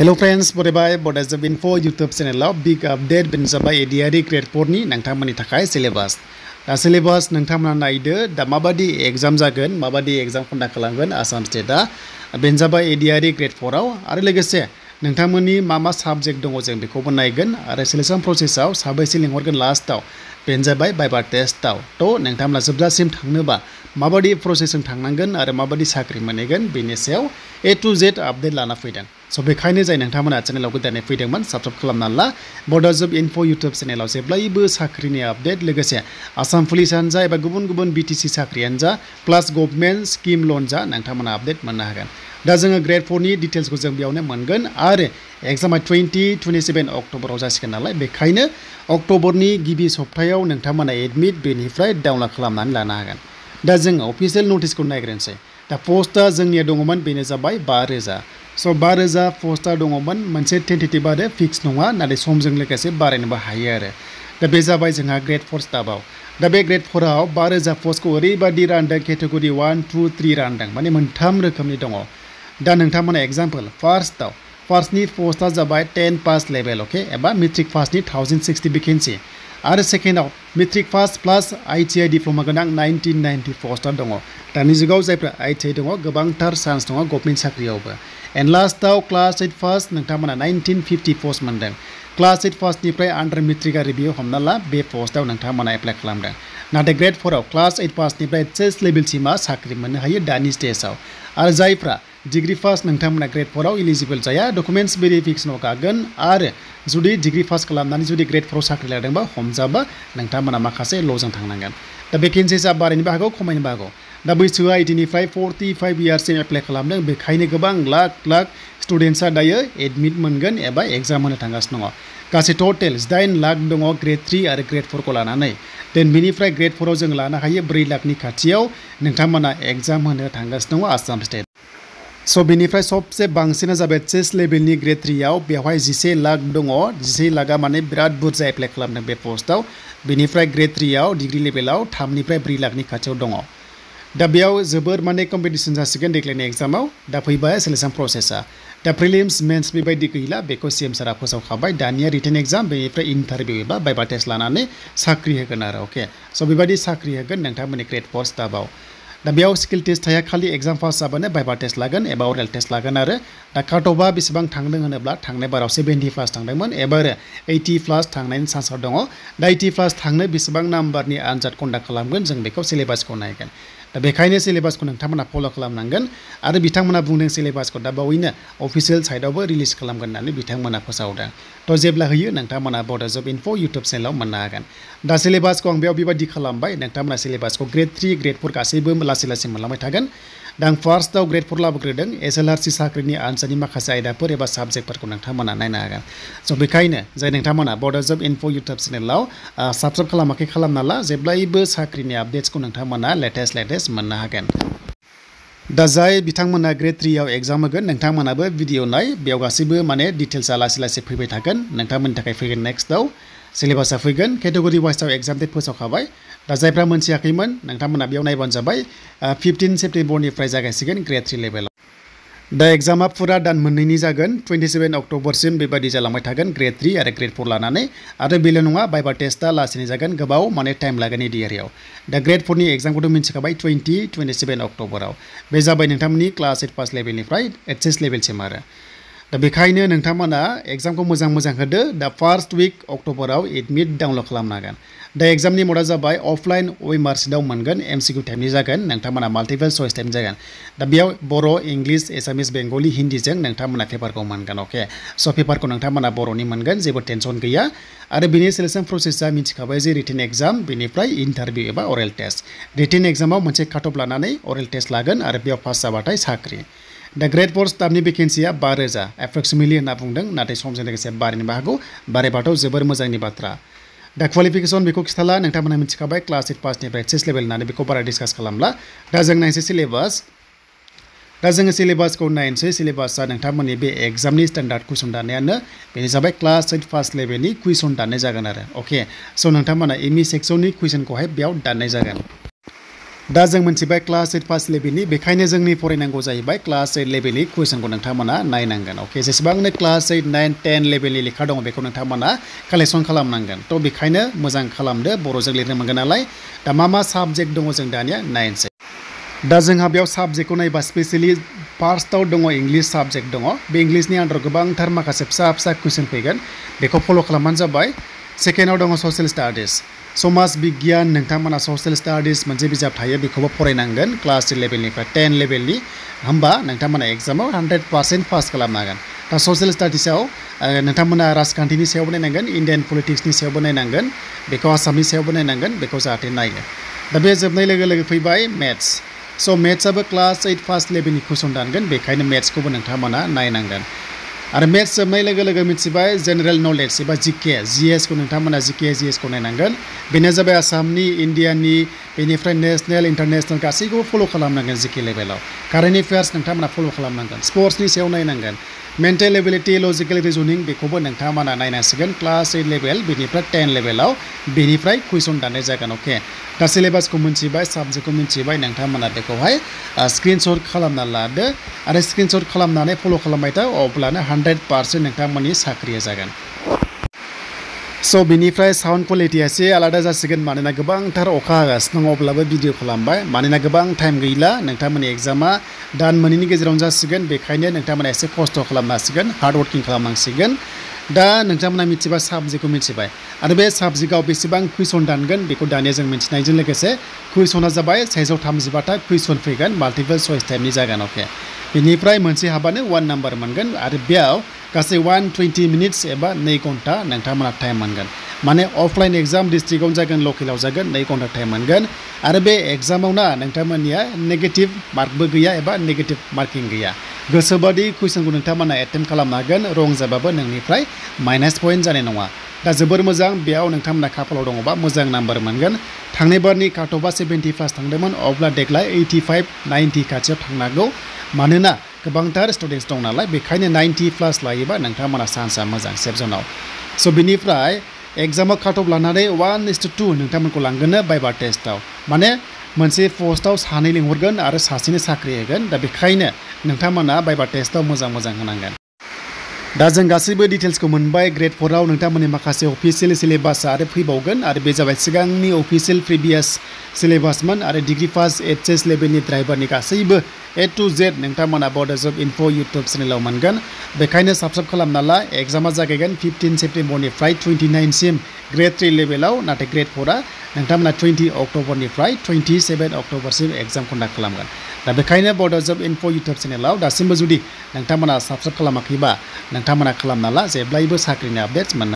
Hello friends, Plz Wait YouTube channel big update benjabai ADRE grade 4 ni nangtamani thakai syllabus. Da syllabus nangtamana naide da mabadi exam jagon, mabadi exam conduct खालामगोन Assam state da benjabai ADRE grade 4 आव आरो लोगोसे नोंथांमोननि मा subject दङ जों बेखौबो नायगोन आरो selection process आव साबैसे लिंहरगोन लास्ट आव बेनजाबाय बाइबा टेस्ट आव तो नोंथांमोना जोबजासिम थांनोबा माबादि प्रसेसजों थांनांगोन आरो माबादि साख्रि मोनहैगोन बेनि सायाव A to Z आपडेट लाना फैदों स' बेखायनो जाय नोंथांमोना चेनेलाव गोदानै फैदोंमोन साबस्क्राइब खालामना ला बड'जब इनफो इउटुब चेनेलाव जेब्लायबो साख्रिनि आपडेट लोगोसे आसाम पुलिसानो जा एबा गुबुन गुबुन BTC साख्रियानो जा प्लास गभर्नमेन्ट स्किम लोन जा नोंथांमोना आपडेट मोननो हागोन दा जोङो ग्रेड 4 नि डिटेल्सखौ जों बेयावनो मोनगोन आरो एग्जामा 27 अक्ट'बराव जासिगोन नालाय बेखायनो अक्ट'बरनि गिबि सप्तायाव नोंथांमोना एडमिट बेनिफ्राय डाउनल'ड खालामनानै लानो हागोन दा जों अफिसियेल नटिसखौ नायग्रोनोसै दा पस्टआ जोंनिया दङमोन बेनो जाबाय 5000 स' 5000 पस्टआ दङमोन मोनसे टेन्टेटिभ आरो फिक्स नङा नाथाय समजों लोगोसे बारायनोबो हायो आरो दा बे जाबाय जोंहा ग्रेड 4 स्टाफआव दा बे ग्रेड 4 आव 5000 पस्टखौ ओरैबादि रानदों केटेगरि 1 2 3 रानदों माने मोनथाम रोखोमनि दङ दा नोंथांमोना एग्जाम्पल फार्स्टनि पस्टआ जाबाय 10 पास लेभेल ओके एबा मेट्रिक पासनि 1060 भेकेन्सि आरो सेकेन्डआव मेट्रिक पास प्लास ITI डिप्ल'मा गोनां 1990 पस्टआ दङ दानि जुगाव जायफ्रा ITI दङ गोबांथार चान्स दङ गभर्नमेन्ट साख्रियावबो एन्ड लास्टआव क्लास 8 पास नोंथांमोना 1950 पस्ट मोनदों क्लास 8 पासनिफ्राय आन्डार मेट्रिक आरो बियो हमना ला बे पस्टआव नोंथांमोना एप्लाइ खालामदों नाथाय ग्रेड 4 आव क्लास 8 पासनिफ्राय चेस लेभेलसिमा साख्रि मोननो हायो दानि स्टेजआव आरो जायफ्रा डिग्री पास नोंथांमोना ग्रेड 4 आव इलिजिबल जाया डकुमेन्ट्स भेरिफिकेसनाव गागोन आरो जुदि डिग्री पास खालामनानै जुदि ग्रेड 4 आव साख्रि लादोंबा हमजाबा नोंथांमोना माखासे ल'जों थांनांगोन दा भेकेन्सिआ बारायनोबो हागौ खमायनोबो हागौ दा बैसोआ 18 निफ्राय 45 इयार्ससिम एप्लाइ खालामदों बेखायनो गोबां लाख स्टुडेन्टसा दायो एडमिट मोनगोन एबा एग्जाम होनो थांगासिनो दङ गासै टटेल 8 लाख दङ ग्रेड 3 आरो ग्रेड 4 खौ लानानै देन बेनिफ्राय ग्रेड 4 आव जों लानो हायो 4 लाखनि खाथियाव नोंथांमोना एग्जाम होनो थांगासिनो दङ आसाम स्टेट स' बेनिफ्राय सबसे बांसिना जाबाय चेस लेभेलनि ग्रेड 3 आव बेवहाय 11 लाख दङ 11 लाखा माने बिराद बुरजा एप्लाइ खालामदों बे पस्टआव बेनिफ्राय ग्रेड 3 आव डिग्री लेभेलाव 3 निफ्राय 4 लाखनि खाथियाव दङ दा बेयाव जोबोर माने कम्पिटिसन जासिगोन देग्लायनि एग्जामाव दा फैबाय सिलेक्शन प्रसेसआ दा प्रिलिम्स मेन्स बेबायदि गैला बेखौ CM सारा फोसावखाबाय दानिया रिटेन एग्जाम बेनिफ्राय इन्टारभिउ एबा बाइबा टेस्ट लानानै साख्रि होगोन आरो अके स' बेबायदि साख्रि होगोन नोंथांमोननि ग्रेड 4 स्टाफआव दा बेयाव स्किल टेस्ट थाया खालि एग्जाम पास जाबानो बाइबा टेस्ट लागोन एबा अरेल टेस्ट लागोन आरो दा काट अफआ बेसेबां थांदों होनोब्ला थांनाय बाराव 70 प्लास थांदोंमोन एबार 80 प्लास थांनायनि चान्सआव दङ दा 80 प्लास थांनो बेसेबां नाम्बारनि आनजाद कन्डाक्ट खालामगोन जों बेखौ सिलेबासखौ नायगोन दा बेखायनो सिलेबासखौ नोंथांमोना फल' खालामनांगोन आरो बिथांमोना बुंदों सिलेबासखौ दा बावैनो अफिसियेल साइटआवबो रिलिज खालामगोन होननानै बिथांमोना फोसावदों थ' जेब्ला होयो नोंथांमोना बड'जब इनफो इउटुब चेनेलाव मोननो हागोन दा सिलेबासखौ आं बेयाव बेबायदि खालामबाय नोंथांमोना सिलेबासखौ ग्रेड 3 ग्रेड 4 गासैबो लासै लासै मोनलांबाय थागोन दा आं फार्स्टआव ग्रेड 4 लाबोग्रोदों SLRC साख्रिनि आनजादनि माखासे आयदाफोर एबा साबजेक्टफोरखौ नोंथांमोना नायनो हागोन स' बेखायनो जाय नोंथांमोना बड'जब इनफो इउटुब चेनेलाव साबस्क्राइब खालामाखै खालामना ला जेब्लायबो साख्रिनि आपडेट्सखौ नोंथांमोना लेटेस्ट मोननो हागोन दा जाय बिथांमोना ग्रेड 3 आव एग्जाम होगोन नोंथांमोनाबो भिडिअ नाय बेयाव गासैबो माने डिटेल्सआ लासै लासै फैबाय थागोन नोंथांमोननि थाखाय फैगोन नेक्स्टआव सिलेबासआ फैगोन केटेगरि वाइसआव एग्जाम डेट फोसावखाबाय दा जायफ्रा मोनथियाखैमोन नोंथांमोना बेयाव नायबानो जाबाय 15 सेप्टेम्बरनिफ्राय जागायसिगोन ग्रेड 3 लेभेलाव दा एग्जामा फुरा दान मोननैनि जागोन 27 अक्ट'बरसिम बेबायदि जालांबाय थागोन ग्रेड 3 आरो ग्रेड 4 लानानै आरो बेल' नङा बाइबा टेस्टआ लासैनो जागोन गोबाव माने टाइम लागोन ADRE आव दा ग्रेड 4 नि एग्जामखौथ' मिन्थिखाबाय 27 अक्ट'बराव बे जाबाय नोंथांमोननि क्लास 8 पास लेभेलनिफ्राय HS लेभेलसिम आरो दा बेखायनो नोंथांमोना एग्जामखौ मोजां होदो दा फार्स्ट उइक अक्ट'बराव एडमिट डाउनल'ड खालामनो हागोन दा एग्जामनि मोडआ जाबाय अफलाइन OMR सिटआव मोनगोन MCQ टाइपनि जागोन नोंथांमोना माल्टिपल चइस टाइप जागोन दा बेयाव बर' इंलिश एसामिस बेंगलि हिन्दीजों नोंथांमोना पेपारखौ मोनगोन अके स' पेपारखौ नोंथांमोना बर'नि मोनगोन जेबो टेनसन गैया आरो बिनि सिलेक्शन प्रसेसआ मिथिखाबाय जे रिटेन एग्जाम बेनिफ्राय इन्टारभिउ एबा अरेल टेस्ट रिटेन एग्जामाव मोनसे काट अफ लानानै अरेल टेस्ट लागोन आरो बेयाव पास जाबाथाय साख्रि दा ग्रेड 4 स्टाफनि भेकेन्सिया 5000 एप्रक्सिमेटलि होनना बुंदों नाथाय समजों लोगोसे बारायनोबो हागौ बारायबाथ' जोबोर मोजांनि बाथ्रा दा क्वालिफिकेसन बेखौ खिथाला नोंथांमोना मिथिखाबाय क्लास 8 पासनिफ्राय चेस लेभेल होननानै बेखौ बारा डिसकास खालामला दा जों नायनोसै सिलेबास दा जोङो सिलेबासखौ नायनोसै सिलेबासआ नोंथांमोननि बे एग्जामनि स्टेन्डार्ड कुइसन दानायानो बेनो जाबाय क्लास 8 पास लेभेलनि कुइसन दाननाय जागोन आरो अके स' नोंथांमोना ME सेक्सननि कुइसनखौहाय बेयाव दाननाय जागोन दा जों मोनथिबाय क्लास 8 फार्स्ट लेभेलनि बेखायनो जोंनि फरायनांगौ जाहैबाय क्लास 8 लेभेलनि कुइसनखौ नोंथांमोना नायनांगोन अके जेसेबांनो क्लास 8 9 10 लेभेलनि लेखा दङ बेखौ नोंथांमोना कालेक्सन खालामनांगोन थ' बेखायनो मोजां खालामदो बर'जों लिरनो मोनगोन नालाय दा मा साबजेक्ट दङ जों दानिया नायनोसै दा जोंहा बेयाव साबजेक्टखौ नायबा स्पेसियेलि फार्स्टआव दङ इंलिश साबजेक्ट दङ बे इंलिशनि आन्दाराव गोबांथार माखासे फिसा कुइसन फैगोन बेखौ फल' खालामबानो जाबाय सेकेन्डआव दङ ससियेल स्टाडिज समाज बिगियान नोंथांमोना ससियेल स्टाडिज मोनसे बिजाब थायो बेखौबो फरायनांगोन क्लास 8 लेभेलनिफ्राय 10 लेभेलनि होमबा नोंथांमोना एग्जामाव 100% पास खालामनो हागोन दा ससियेल स्टाडिजआव नोंथांमोना राजखान्थिनि सायावबो नायनांगोन इन्डियान पलिटिक्सनि सायावबो नायनांगोन बेखौ आसामनि सायावबो नायनांगोन बेखौ जाहाथे नायो दा बे जोबनाय लोगो लोगो फैबाय मेथ्स स' मेथ्सआबो क्लास 8 फार्स्ट लेभेलनि कुइसन दानगोन बेखायनो मेथ्सखौबो नोंथांमोना नायनांगोन आरो मेथ्स जोबनाय लोगो लोगो मिथिबाय जेनेरेल नलेज एबा जिके जिएसखौ नोंथांमोना जिके जिएसखौ नायनांगोन बेनो जाबाय आसामनि इन्डियानि बेनिफ्राय नेसनेल इन्टारनेसनेल गासैखौबो फल' खालामनांगोन जिके लेभेलाव कारेन्ट एफेयार्स नोंथांमोना फल' खालामनांगोन स्पर्ट्सनि सायाव नायनांगोन मेन्टेल एबिलिटि लजिकेल रिजनिं बेखौबो नोंथांमोना नायनांसिगोन क्लास 8 लेभेल बेनिफ्राय 10 लेभेलाव बेनिफ्राय कुइसन दाननाय जागोन अके दा सिलेबासखौ मिथिबाय साबजेक्टखौ मिथिबाय नोंथांमोना बेखौहाय स्क्रिनशट खालामना लादो आरो स्क्रिनशट खालामनानै फल' खालामबाय था अब्लानो 100% नोंथांमोननि साख्रिया जागोन स' बिनिफ्राय साउन्ड क्वालिटिया एसे आलादा जासिगोन मानोना गोबांथार अखा हागासिनो दङ अब्लाबो भिडिअ खालामबाय मानोना गोबां टाइम गैला नोंथांमोननि एग्जामा दान मोननैनि गेजेरावनो जासिगोन बेखायनो नोंथांमोना एसे खस्थ' खालामनांसिगोन हार्ड वर्किं खालामनांसिगोन दा नोंथांमोना मिथिबाय साबजेक्टखौ मिथिबाय आरो बे साबजेक्टआव बेसेबां कुइसन दानगोन बेखौ दानिया जों मिथिनायजों लोगोसे कुइसना जाबाय 135टा कुइसन फैगोन माल्टिपल चइस टाइपनि जागोन अके बेनिफ्राय मोनसे हाबानो 1 नाम्बार मोनगोन आरो बेयाव गासै 120 मिनिट्स एबा 2 घन्टा नोंथांमोना टाइम मोनगोन माने अफलाइन एग्जाम डिस्ट्रिक्टआवनो जागोन लकेलाव जागोन 2 घन्टा टाइम मोनगोन आरो बे एग्जामावना नोंथांमोननिया नेगेटिभ मार्कबो गैया एबा नेगेटिभ मार्किं गैया गोसोबादि कुइसनखौ नोंथांमोना एटेम्प्ट खालामनो हागोन रं जाबाबो नोंनिफ्राय माइनास पइन्ट जानाय नङा दा जोबोर मोजां बेयाव नोंथांमोना खाफालाव दङबा मोजां नाम्बार मोनगोन थांनाय बारनि काटअफआ 70+ थांदोंमोन अब्ला देग्लाय 85 90 खाथियाव थांनांगौ मानोना गोबांथार स्टुडेन्टस दं नालाय बेखायनो 90+ लायोबा नोंथांमोना चान्सआ मोजां सेफ जनाव स' बिनिफ्राय एग्जामाव काटअफ लानानै 1:2 नोंथांमोनखौ लांगोन बाइबा टेस्टआव माने मोनसे पस्टआव सानै लिंहरगोन आरो सासेनो साख्रि होगोन दा बेखायनो नोंथांमोना बाइबा टेस्टआव मोजां होनांगोन दा जों गासैबो डिटेल्सखौ मोनबाय ग्रेड 4आव नोंथांमोननि माखासे अफिसियेल सिलेबास आरो फैबावगोन आरो बे जाबाय सिगांनि अफिसियेल प्रिभियास सिलेबासमोन आरो डिग्री पास एचएस लेभेलनि ड्राइभारनि गासैबो A to Z नोंथांमोना बड' जब इनफ' इउटुब चेनेलाव मोनगोन बेखायनो साबस्क्राइब खालामना ला एग्जामा जागायगोन 15 सेप्टेम्बरनिफ्राय 29 सिम ग्रेड 3 लेभेलाव नाथाय ग्रेड 4आ नोंथांमोना 20 अक्ट'बरनिफ्राय 27 अक्ट'बरसिम एग्जाम कन्डाक्ट खालामगोन दा बेखायनो बड' जब इनफ' इउटुब चेनेलाव दासिमबो जुदि नोंथांमोना साबस्क्राइब खालामाखैबा नोंथांमोना खालामना ला जेब्लायबो साख्रिनि आपडेट्स मोननो